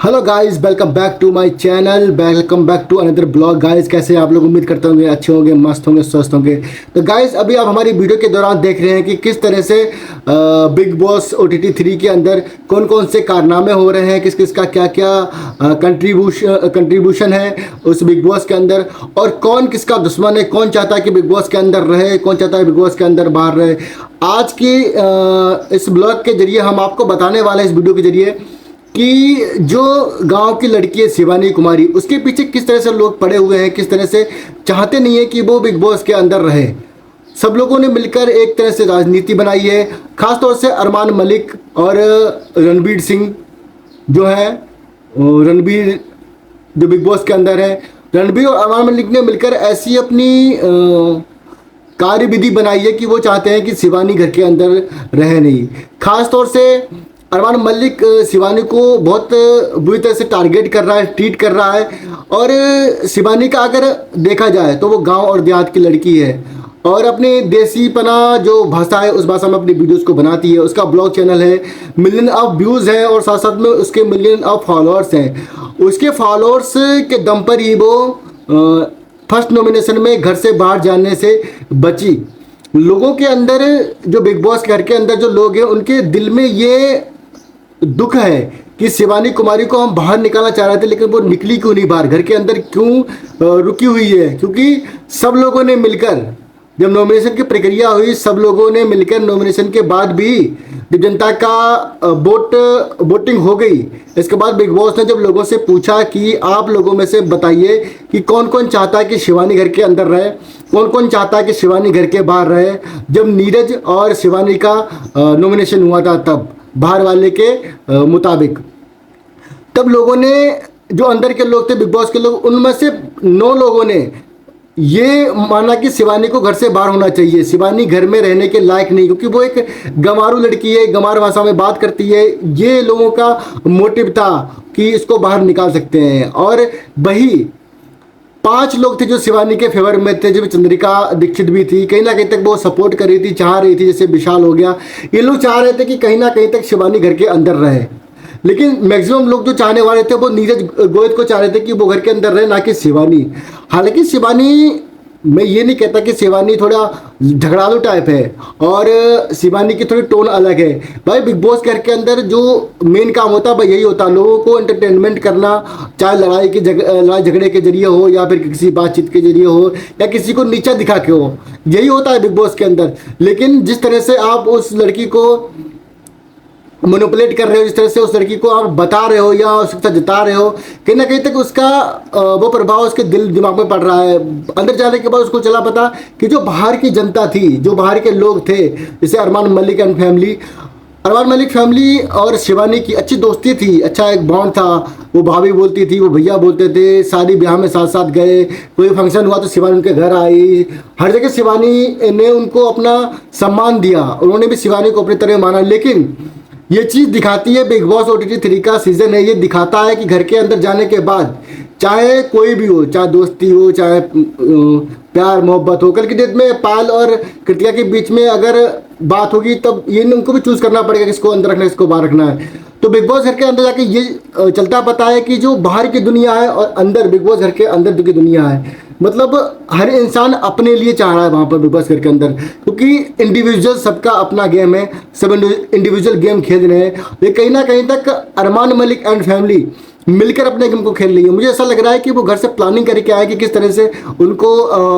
Hello guys, welcome back to my channel, welcome back to another blog. Guys कैसे हैं आप लोग? उम्मीद करते होंगे अच्छे होंगे, मस्त होंगे, स्वस्थ होंगे। तो गाइस अभी आप हमारी वीडियो के दौरान देख रहे हैं कि किस तरह से बिग बॉस OTT 3 के अंदर कौन कौन से कारनामे हो रहे हैं, किस किस का क्या क्या कंट्रीब्यूशन है उस बिग बॉस के अंदर, और कौन किसका दुश्मन है, कौन चाहता है कि बिग बॉस के अंदर रहे, कौन चाहता है बिग बॉस के अंदर बाहर रहे। आज की इस ब्लॉग के जरिए हम आपको बताने वाले हैं, इस वीडियो के जरिए, कि जो गांव की लड़की है शिवानी कुमारी, उसके पीछे किस तरह से लोग पड़े हुए हैं, किस तरह से चाहते नहीं है कि वो बिग बॉस के अंदर रहे। सब लोगों ने मिलकर एक तरह से राजनीति बनाई है, खासतौर से अरमान मलिक और रणवीर सिंह जो है, रणवीर जो बिग बॉस के अंदर है, रणवीर और अरमान मलिक ने मिलकर ऐसी अपनी कार्यविधि बनाई है कि वो चाहते हैं कि शिवानी घर के अंदर रहे नहीं। खासतौर से अरमान मलिक शिवानी को बहुत बुरी तरह से टारगेट कर रहा है, ट्रीट कर रहा है। और शिवानी का अगर देखा जाए तो वो गांव और देहात की लड़की है और अपने देसी पना जो भाषा है उस भाषा में अपनी वीडियोस को बनाती है। उसका ब्लॉग चैनल है, मिलियन ऑफ व्यूज़ हैं और साथ साथ में उसके मिलियन ऑफ फॉलोअर्स हैं। उसके फॉलोअर्स के दम पर ही वो फर्स्ट नॉमिनेशन में घर से बाहर जाने से बची। लोगों के अंदर, जो बिग बॉस घर के अंदर जो लोग हैं, उनके दिल में ये दुख है कि शिवानी कुमारी को हम बाहर निकालना चाह रहे थे, लेकिन वो निकली क्यों नहीं बाहर, घर के अंदर क्यों रुकी हुई है। क्योंकि सब लोगों ने मिलकर, जब नॉमिनेशन की प्रक्रिया हुई, सब लोगों ने मिलकर नॉमिनेशन के बाद भी जब जनता का वोटिंग हो गई, इसके बाद बिग बॉस ने जब लोगों से पूछा कि आप लोगों में से बताइए कि कौन कौन चाहता है कि शिवानी घर के अंदर रहे, कौन कौन चाहता है कि शिवानी घर के बाहर रहे। जब नीरज और शिवानी का नॉमिनेशन हुआ था, तब बाहर वाले के मुताबिक, तब लोगों ने, जो अंदर के लोग थे बिग बॉस के लोग, उनमें से 9 लोगों ने ये माना कि शिवानी को घर से बाहर होना चाहिए, शिवानी घर में रहने के लायक नहीं, क्योंकि वो एक गंवारू लड़की है, गंवार भाषा में बात करती है। ये लोगों का मोटिव था कि इसको बाहर निकाल सकते हैं। और वही 5 लोग थे जो शिवानी के फेवर में थे, जो चंद्रिका दीक्षित भी थी, कहीं ना कहीं तक वो सपोर्ट कर रही थी, चाह रही थी, जैसे विशाल हो गया। ये लोग चाह रहे थे कि कहीं ना कहीं तक शिवानी घर के अंदर रहे, लेकिन मैक्सिमम लोग जो चाहने वाले थे वो नीरज गोयल को चाह रहे थे कि वो घर के अंदर रहे, ना कि शिवानी। हालांकि शिवानी, मैं ये नहीं कहता कि शिवानी थोड़ा झगड़ालू टाइप है और शिवानी की थोड़ी टोन अलग है। भाई बिग बॉस घर के अंदर जो मेन काम होता है भाई यही होता है, लोगों को एंटरटेनमेंट करना, चाहे लड़ाई झगड़े के जरिए हो या फिर किसी बातचीत के जरिए हो या किसी को नीचा दिखा के हो, यही होता है बिग बॉस के अंदर। लेकिन जिस तरह से आप उस लड़की को मैनिपुलेट कर रहे हो, जिस तरह से उस लड़की को आप बता रहे हो या उसके साथ जता रहे हो, कहीं ना कहीं तक उसका वो प्रभाव उसके दिल दिमाग में पड़ रहा है। अंदर जाने के बाद उसको चला पता कि जो बाहर की जनता थी, जो बाहर के लोग थे, जैसे Armaan Malik and family, Armaan Malik family और शिवानी की अच्छी दोस्ती थी, अच्छा एक बॉन्ड था। वो भाभी बोलती थी, वो भैया बोलते थे, शादी ब्याह में साथ साथ गए, कोई फंक्शन हुआ तो शिवानी उनके घर आई, हर जगह शिवानी ने उनको अपना सम्मान दिया, उन्होंने भी शिवानी को अपनी तरह माना। लेकिन ये चीज़ दिखाती है, बिग बॉस OTT 3 का सीज़न है, ये दिखाता है कि घर के अंदर जाने के बाद, चाहे कोई भी हो, चाहे दोस्ती हो, चाहे प्यार मोहब्बत हो, कल की डेट में पायल और कृतिका के बीच में अगर बात होगी तब ये उनको भी चूज़ करना पड़ेगा किसको अंदर रखना है, किसको बाहर रखना है। तो बिग बॉस घर के अंदर जाके ये चलता पता है कि जो बाहर की दुनिया है और अंदर बिग बॉस घर के अंदर की दुनिया है, मतलब हर इंसान अपने लिए चाह रहा है वहाँ पर बिग बॉस घर के अंदर, क्योंकि इंडिविजुअल सबका अपना गेम है, सब इंडिविजुअल गेम खेल रहे हैं। ये कहीं ना कहीं तक अरमान मलिक एंड फैमिली मिलकर अपने गेम को खेल रही है। मुझे ऐसा लग रहा है कि वो घर से प्लानिंग करके आए कि किस तरह से उनको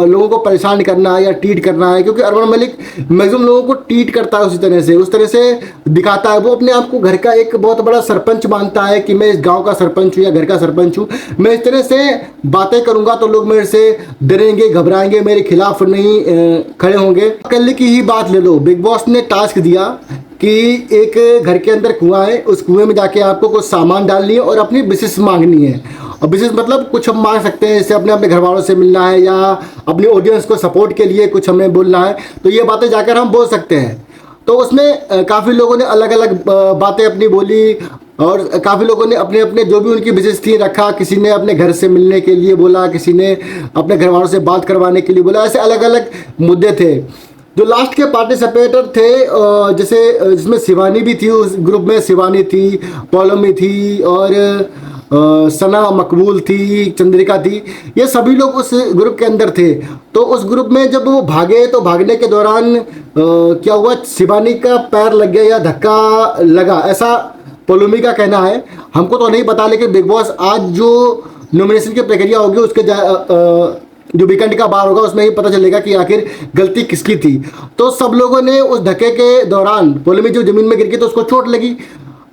लोगों को परेशान करना है या ट्रीट करना है, क्योंकि अरमान मलिक मैक्सिमम लोगों को ट्रीट करता है उस तरह से दिखाता है। वो अपने आप को घर का एक बहुत बड़ा सरपंच मानता है कि मैं इस गांव का सरपंच हूँ या घर का सरपंच हूँ, मैं इस तरह से बातें करूंगा तो लोग मेरे से डरेंगे, घबराएंगे, मेरे खिलाफ नहीं खड़े होंगे। कल की ही बात ले लो, बिग बॉस ने टास्क दिया कि एक घर के अंदर कुआं है, उस कुएं में जाके आपको कुछ सामान डालनी है और अपनी विशेष मांगनी है। और विशेष मतलब कुछ हम मांग सकते हैं, जैसे अपने घर वालों से मिलना है या अपनी ऑडियंस को सपोर्ट के लिए कुछ हमें बोलना है, तो ये बातें जाकर हम बोल सकते हैं। तो उसमें काफ़ी लोगों ने अलग अलग बातें अपनी बोली और काफ़ी लोगों ने अपने अपने जो भी उनकी विशेष थी रखा। किसी ने अपने घर से मिलने के लिए बोला, किसी ने अपने घर वालों से बात करवाने के लिए बोला, ऐसे अलग अलग मुद्दे थे। जो लास्ट के पार्टिसिपेटर थे, जैसे जिसमें शिवानी भी थी, उस ग्रुप में शिवानी थी, पौलमी थी और सना मकबूल थी, चंद्रिका थी, ये सभी लोग उस ग्रुप के अंदर थे। तो उस ग्रुप में जब वो भागे तो भागने के दौरान क्या हुआ, शिवानी का पैर लग गया या धक्का लगा, ऐसा पोलोमी का कहना है। हमको तो नहीं पता, लेकिन बिग बॉस आज जो नॉमिनेशन की प्रक्रिया होगी उसके जो वीकेंड का बार होगा उसमें ही पता चलेगा कि आखिर गलती किसकी थी। तो सब लोगों ने उस धक्के के दौरान पोलोमी जो जमीन में गिर गई तो उसको चोट लगी।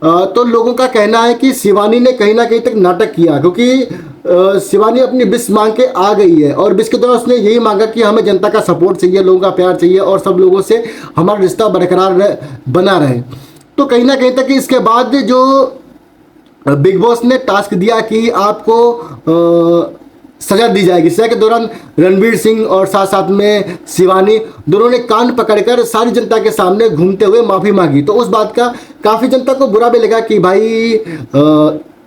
तो लोगों का कहना है कि शिवानी ने कहीं ना कहीं तक नाटक किया, क्योंकि शिवानी अपनी विश मांग के आ गई है और विश के दौरान उसने यही मांगा कि हमें जनता का सपोर्ट चाहिए, लोगों का प्यार चाहिए और सब लोगों से हमारा रिश्ता बरकरार बना रहे। तो कहीं ना कहीं तक इसके बाद जो बिग बॉस ने टास्क दिया कि आपको सजा दी जाएगी, सजा के दौरान रणवीर सिंह और साथ साथ में शिवानी दोनों ने कान पकड़कर सारी जनता के सामने घूमते हुए माफ़ी मांगी। तो उस बात का काफ़ी जनता को बुरा भी लगा कि भाई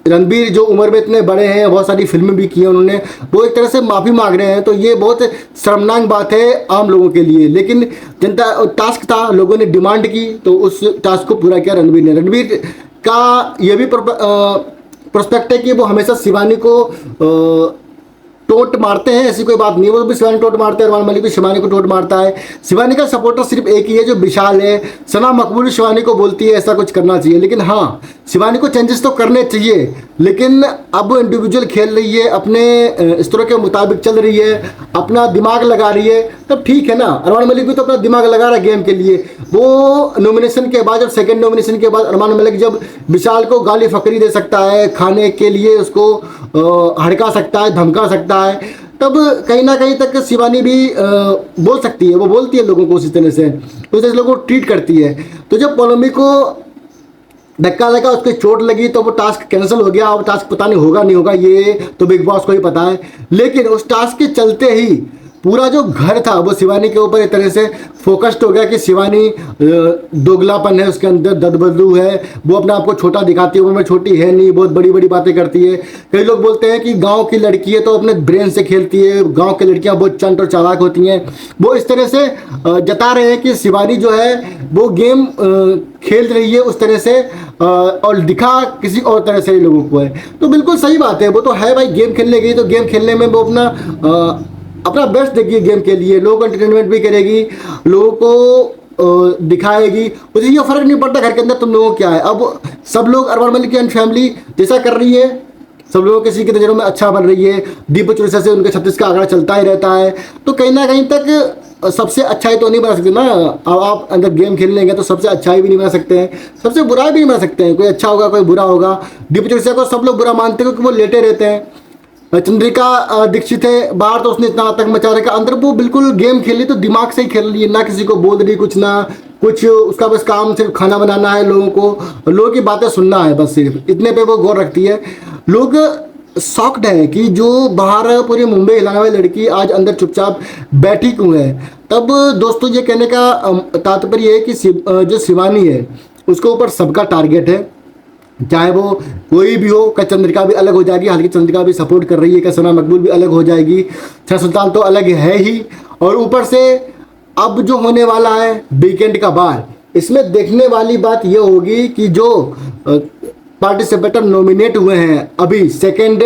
रणबीर जो उम्र में इतने बड़े हैं, बहुत सारी फिल्में भी की हैं उन्होंने, वो एक तरह से माफ़ी मांग रहे हैं। तो ये बहुत शर्मनाक बात है आम लोगों के लिए। लेकिन जनता टास्क था, लोगों ने डिमांड की तो उस टास्क को पूरा किया रणबीर ने। रणबीर का ये भी प्रोस्पेक्ट है कि वो हमेशा शिवानी को टोट मारते हैं, ऐसी कोई बात नहीं, वो भी शिवानी टोट मारते हैं, अरमान मलिक भी शिवानी को टोट मारता है। शिवानी का सपोर्टर सिर्फ एक ही है जो विशाल है। सना मकबूल शिवानी को बोलती है ऐसा कुछ करना चाहिए, लेकिन हाँ शिवानी को चेंजेस तो करने चाहिए, लेकिन अब वो इंडिविजुअल खेल रही है, अपने स्तरों के मुताबिक चल रही है, अपना दिमाग लगा रही है, तब ठीक है ना। अरमान मलिक भी तो अपना दिमाग लगा रहा है गेम के लिए। वो नॉमिनेशन के बाद, जब सेकंड नॉमिनेशन के बाद अरमान मलिक जब विशाल को गाली फकरी दे सकता है, खाने के लिए उसको हड़का सकता है, धमका सकता है, तब कहीं ना कहीं तक शिवानी भी बोल सकती है। वो बोलती है लोगों को उसी तरह से, उस तरह से लोगों को ट्रीट करती है। तो जब पोलोमी को धक्का लगा, उसको चोट लगी, तो वो टास्क कैंसिल हो गया। अब टास्क पता नहीं होगा नहीं होगा, ये तो बिग बॉस को ही पता है। लेकिन उस टास्क के चलते ही पूरा जो घर था वो शिवानी के ऊपर एक तरह से फोकस्ड हो गया कि शिवानी दोगलापन है उसके अंदर, ददबदलू है, वो अपने आप को छोटा दिखाती है, उम्र में छोटी है नहीं, बहुत बड़ी बड़ी बातें करती है। कई लोग बोलते हैं कि गांव की लड़की है तो अपने ब्रेन से खेलती है, गांव की लड़कियां बहुत चंट और चालाक होती हैं। वो इस तरह से जता रहे हैं कि शिवानी जो है वो गेम खेल रही है उस तरह से, और दिखा किसी और तरह से लोगों को है। तो बिल्कुल सही बात है, वो तो है भाई, गेम खेलने गई तो गेम खेलने में वो अपना बेस्ट देगी गेम के लिए, लोगों को एंटरटेनमेंट भी करेगी, लोगों को दिखाएगी, उसे ये फर्क नहीं पड़ता घर के अंदर तुम लोगों को क्या है। अब सब लोग अरमान मलिक की फैमिली जैसा कर रही है, सब लोगों किसी की नज़रों में अच्छा बन रही है, दीप चुरसा से उनका 36 का आंकड़ा चलता ही रहता है। तो कहीं ना कहीं तक सबसे अच्छाई तो नहीं बना सकते ना। अब आप अंदर गेम खेलने गए तो सबसे अच्छाई भी नहीं बना सकते हैं, सबसे बुरा भी नहीं बना सकते हैं। कोई अच्छा होगा कोई बुरा होगा। दीप चुरसा को सब लोग बुरा मानते हैं क्योंकि वो लेटे रहते हैं। चंद्रिका दीक्षित है बाहर, तो उसने इतना आतंक मचा रखा, अंदर वो बिल्कुल गेम खेल रही, तो दिमाग से ही खेल रही है, ना किसी को बोल रही कुछ, ना कुछ, उसका बस काम सिर्फ खाना बनाना है, लोगों की बातें सुनना है, बस सिर्फ इतने पे वो गौर रखती है। लोग शॉक्ड है कि जो बाहर पूरी मुंबई हिलाने वाली लड़की आज अंदर चुपचाप बैठी क्यों है। तब दोस्तों ये कहने का तात्पर्य है कि जो शिवानी है उसके ऊपर सबका टारगेट है, चाहे वो कोई भी हो। क्या चंद्रिका भी अलग हो जाएगी, हालांकि चंद्रिका भी सपोर्ट कर रही है, क्या सना मकबूल भी अलग हो जाएगी, छह सुल्तान तो अलग है ही। और ऊपर से अब जो होने वाला है वीकेंड का बार, इसमें देखने वाली बात ये होगी कि जो पार्टिसिपेटर नॉमिनेट हुए हैं अभी सेकंड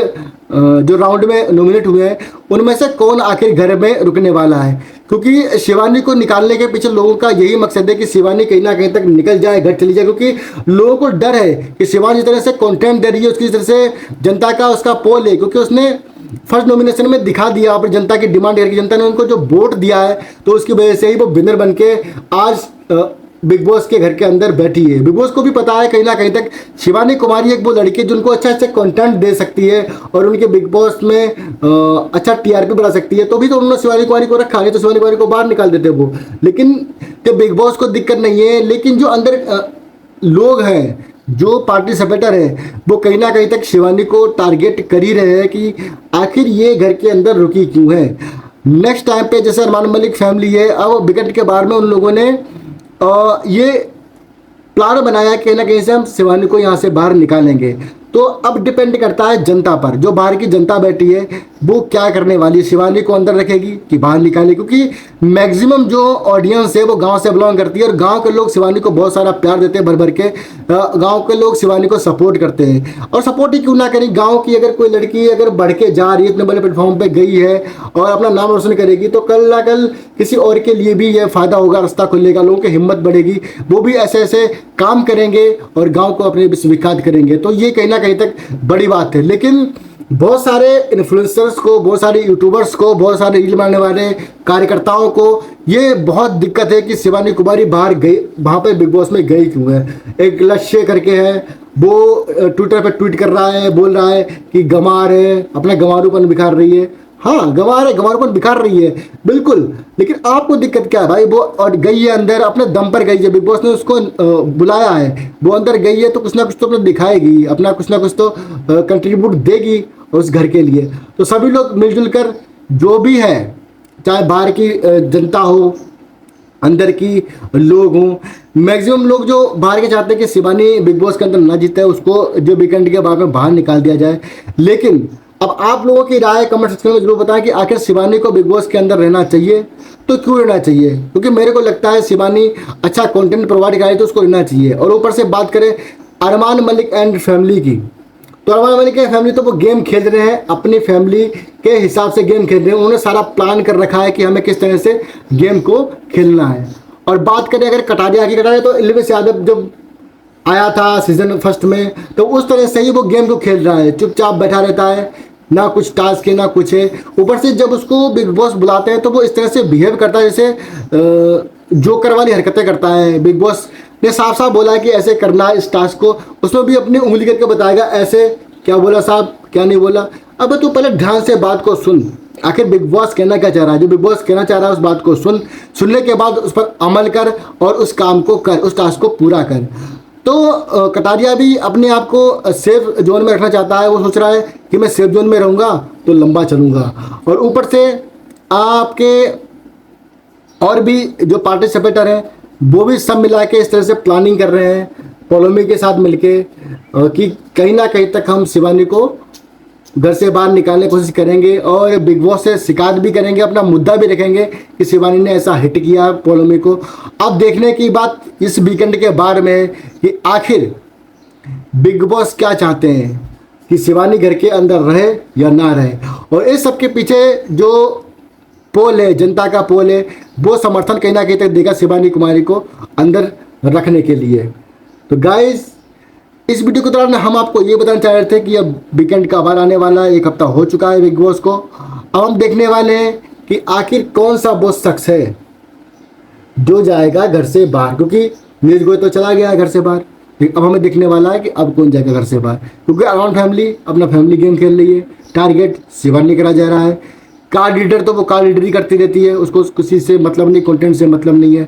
जो राउंड में नॉमिनेट हुए हैं, उनमें से कौन आखिर घर में रुकने वाला है। क्योंकि शिवानी को निकालने के पीछे लोगों का यही मकसद है कि शिवानी कहीं ना कहीं तक निकल जाए, घर चली जाए, क्योंकि लोगों को डर है कि शिवानी जिस तरह से कंटेंट दे रही है, उसकी तरह से जनता का उसका पोल है, क्योंकि उसने फर्स्ट नॉमिनेशन में दिखा दिया अपनी जनता की डिमांड करके, जनता ने उनको जो वोट दिया है तो उसकी वजह से ही वो विनर बन के आज बिग बॉस के घर के अंदर बैठी है। बिग बॉस को भी पता है कहीं ना कहीं तक शिवानी कुमारी एक वो लड़की है जिनको अच्छा अच्छा कंटेंट दे सकती है और उनके बिग बॉस में अच्छा टीआरपी बढ़ा सकती है। तो भी तो उन्होंने शिवानी कुमारी को रखा, नहीं तो शिवानी कुमारी को बाहर निकाल देते वो। लेकिन तो बिग बॉस को दिक्कत नहीं है, लेकिन जो अंदर लोग हैं, जो पार्टिसिपेटर है, वो कहीं ना कहीं तक शिवानी को टारगेट कर ही रहे हैं कि आखिर ये घर के अंदर रुकी क्यों है। नेक्स्ट टाइम पे जैसे अरमान मलिक फैमिली है, अब विकेट के बारे में उन लोगों ने ये प्लान बनाया कि ना कहीं से हम शिवानी को यहाँ से बाहर निकालेंगे। तो अब डिपेंड करता है जनता पर, जो बाहर की जनता बैठी है वो क्या करने वाली है, शिवानी को अंदर रखेगी कि बाहर निकालेगी, क्योंकि मैक्सिमम जो ऑडियंस है वो गांव से बिलोंग करती है और गांव के लोग शिवानी को बहुत सारा प्यार देते हैं, भर भर के गांव के लोग शिवानी को सपोर्ट करते हैं। और सपोर्ट ही क्यों ना करें, गांव की अगर कोई लड़की अगर बढ़ के जा रही है, इतने बड़े प्लेटफॉर्म पे गई है और अपना नाम रोशन करेगी, तो कल ना कल किसी और के लिए भी यह फायदा होगा, रास्ता खुलेगा, लोगों की हिम्मत बढ़ेगी, वो भी ऐसे ऐसे काम करेंगे और गांव को अपने विश्वविख्यात करेंगे। तो ये कहीं ना कहीं तक बड़ी बात है। लेकिन बहुत सारे इन्फ्लुएंसर्स को, बहुत सारे यूट्यूबर्स को, बहुत सारे रील बनाने वाले कार्यकर्ताओं को ये बहुत दिक्कत है कि शिवानी कुमारी बाहर गई, वहाँ पे बिग बॉस में गई क्यों है। एक लक्ष्य करके है, वो ट्विटर पे ट्वीट कर रहा है, बोल रहा है कि गंवार है, अपना गंवारूपन बिखार रही है। हाँ, गंवार है, गंवारूपन बिखार रही है बिल्कुल, लेकिन आपको दिक्कत क्या है भाई? वो और गई है अंदर, अपने दम पर गई है, बिग बॉस ने उसको बुलाया है, वो अंदर गई है तो कुछ ना कुछ तो अपना दिखाएगी, अपना कुछ ना कुछ तो कंट्रीब्यूट देगी उस घर के लिए। तो सभी लोग मिलजुल कर जो भी है, चाहे बाहर की जनता हो, अंदर की लोग हों, मैक्सिमम लोग जो बाहर के चाहते हैं कि शिवानी बिग बॉस के अंदर ना जीते, उसको जो वीकेंड के बाद में बाहर निकाल दिया जाए। लेकिन अब आप लोगों की राय कमेंट सेक्शन में जरूर बताएं कि आखिर शिवानी को बिग बॉस के अंदर रहना चाहिए तो क्यों रहना चाहिए, क्योंकि मेरे को लगता है शिवानी अच्छा कंटेंट प्रोवाइड करे तो उसको रहना चाहिए। और ऊपर से बात करें अरमान मलिक एंड फैमिली की, तो अरमान मलिक की फैमिली तो वो गेम खेल रहे हैं, अपनी फैमिली के हिसाब से गेम खेल रहे हैं, उन्होंने सारा प्लान कर रखा है कि हमें किस तरह से गेम को खेलना है। और बात करें अगर कटारिया की, कटारिया तो इल्विस यादव जब आया था सीजन फर्स्ट में, तो उस तरह से ही वो गेम को खेल रहा है, चुपचाप बैठा रहता है, ना कुछ टास्क है ना कुछ है। ऊपर से जब उसको बिग बॉस बुलाते हैं तो वो इस तरह से बिहेव करता है जैसे जोकर वाली हरकतें करता है। बिग बॉस ने साफ साफ बोला है कि ऐसे करना है इस टास्क को, उसमें भी अपनी उंगली करके बताएगा ऐसे क्या बोला साहब, क्या नहीं बोला। अब तू पहले ध्यान से बात को सुन, आखिर बिग बॉस कहना क्या चाह रहा है, जो बिग बॉस कहना चाह रहा है उस बात को सुन, सुनने के बाद उस पर अमल कर और उस काम को कर, उस टास्क को पूरा कर। तो कटारिया भी अपने आप को सेफ जोन में रखना चाहता है, वो सोच रहा है कि मैं सेफ जोन में रहूँगा तो लंबा चलूँगा। और ऊपर से आपके और भी जो पार्टिसिपेटर हैं वो भी सब मिला के इस तरह से प्लानिंग कर रहे हैं पोलोमी के साथ मिलके कि कहीं ना कहीं तक हम शिवानी को घर से बाहर निकालने की कोशिश करेंगे और बिग बॉस से शिकायत भी करेंगे, अपना मुद्दा भी रखेंगे कि शिवानी ने ऐसा हिट किया पोलोमी को। अब देखने की बात इस वीकेंड के बारे में कि आखिर बिग बॉस क्या चाहते हैं कि शिवानी घर के अंदर रहे या ना रहे। और इस सब के पीछे जो पोल है, जनता का पोल है, वो समर्थन कहीं ना कहीं तक देगा शिवानी कुमारी को अंदर रखने के लिए। तो गाइस, इस वीडियो के दौरान हम आपको ये बताना चाह रहे थे कि अब वीकेंड का बार आने वाला है, 1 हफ्ता हो चुका है बिग बॉस को। अब हम देखने वाले हैं कि आखिर कौन सा वो शख्स है जो जाएगा घर से बाहर, क्योंकि नीरज गोयल तो चला गया है घर से बाहर। अब हमें दिखने वाला है कि अब कौन जाएगा घर से बाहर, क्योंकि अराउंड फैमिली अपना फैमिली गेम खेल रही है, टारगेट शिवानी करा जा रहा है। कार्ड रीडर तो वो कार्ड रीडर करती रहती है, उसको किसी से मतलब नहीं, कंटेंट से मतलब नहीं है।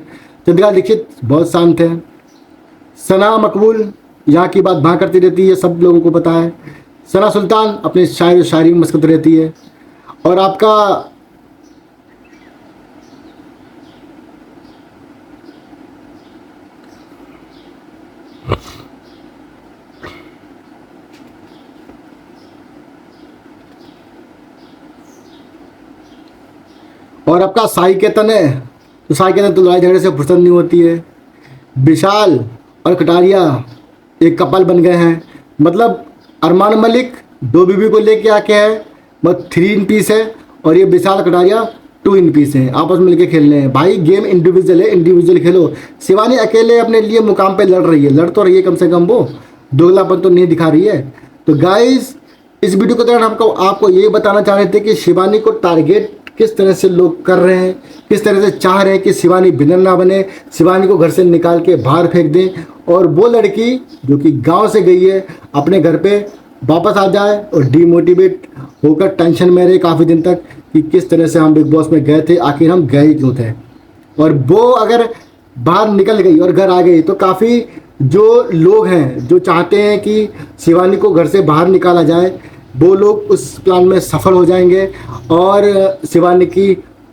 चंद्रिका दीक्षित बहुत शांत है। सना मकबूल यहाँ की बात वहाँ करती रहती है, सब लोगों को पता है। सना सुल्तान अपने शायरी में मस्कत रहती है। और आपका साई केतन है, तो साई केतन तो लड़ाई झगड़े से फुर्सत नहीं होती है। विशाल और कटारिया एक कपल बन गए हैं, मतलब अरमान मलिक 2 बीवी को लेके आके है, बस 3 इन पीस है, और ये विशाल कटारिया 2 इन पीस हैं, आपस में मिलके खेल रहे हैं। भाई गेम इंडिविजुअल है, इंडिविजुअल खेलो। शिवानी अकेले अपने लिए मुकाम पे लड़ रही है, लड़ तो रही है कम से कम, वो दोगलापन तो नहीं दिखा रही है। तो गाइस, इस वीडियो के दौरान आपको ये बताना चाह रहे थे कि शिवानी को टारगेट किस तरह से लोग कर रहे हैं, किस तरह से चाह रहे हैं कि शिवानी विनर ना बने, शिवानी को घर से निकाल के बाहर फेंक दें, और वो लड़की जो कि गांव से गई है अपने घर पे वापस आ जाए और डीमोटिवेट होकर टेंशन में रहे काफ़ी दिन तक कि किस तरह से हम बिग बॉस में गए थे, आखिर हम गए क्यों थे। और वो अगर बाहर निकल गई और घर आ गई तो काफ़ी जो लोग हैं जो चाहते हैं कि शिवानी को घर से बाहर निकाला जाए, वो लोग उस प्लान में सफल हो जाएंगे और शिवानी की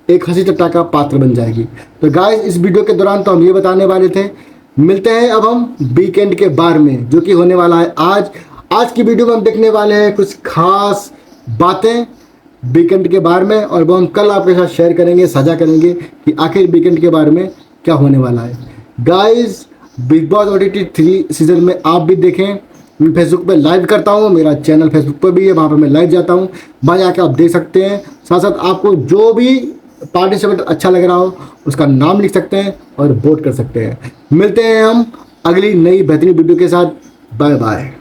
एक हंसी टट्टा का पात्र बन जाएगी। तो गाइस, इस वीडियो के दौरान तो हम ये बताने वाले थे। मिलते हैं अब हम वीकेंड के बार में, जो कि होने वाला है आज। आज की वीडियो में हम देखने वाले हैं कुछ खास बातें वीकेंड के बारे में, और वो हम कल आपके साथ शेयर करेंगे, साझा करेंगे कि आखिर वीकेंड के बारे में क्या होने वाला है। Guys, big boss OTT 3 season में आप भी देखें। मैं फेसबुक पे लाइव करता हूँ, मेरा चैनल फेसबुक पर भी है, वहाँ पर मैं लाइव जाता हूँ, वहाँ जाकर आप देख सकते हैं। साथ साथ आपको जो भी पार्टिसिपेंट अच्छा लग रहा हो उसका नाम लिख सकते हैं और वोट कर सकते हैं। मिलते हैं हम अगली नई बेहतरीन वीडियो के साथ। Bye bye.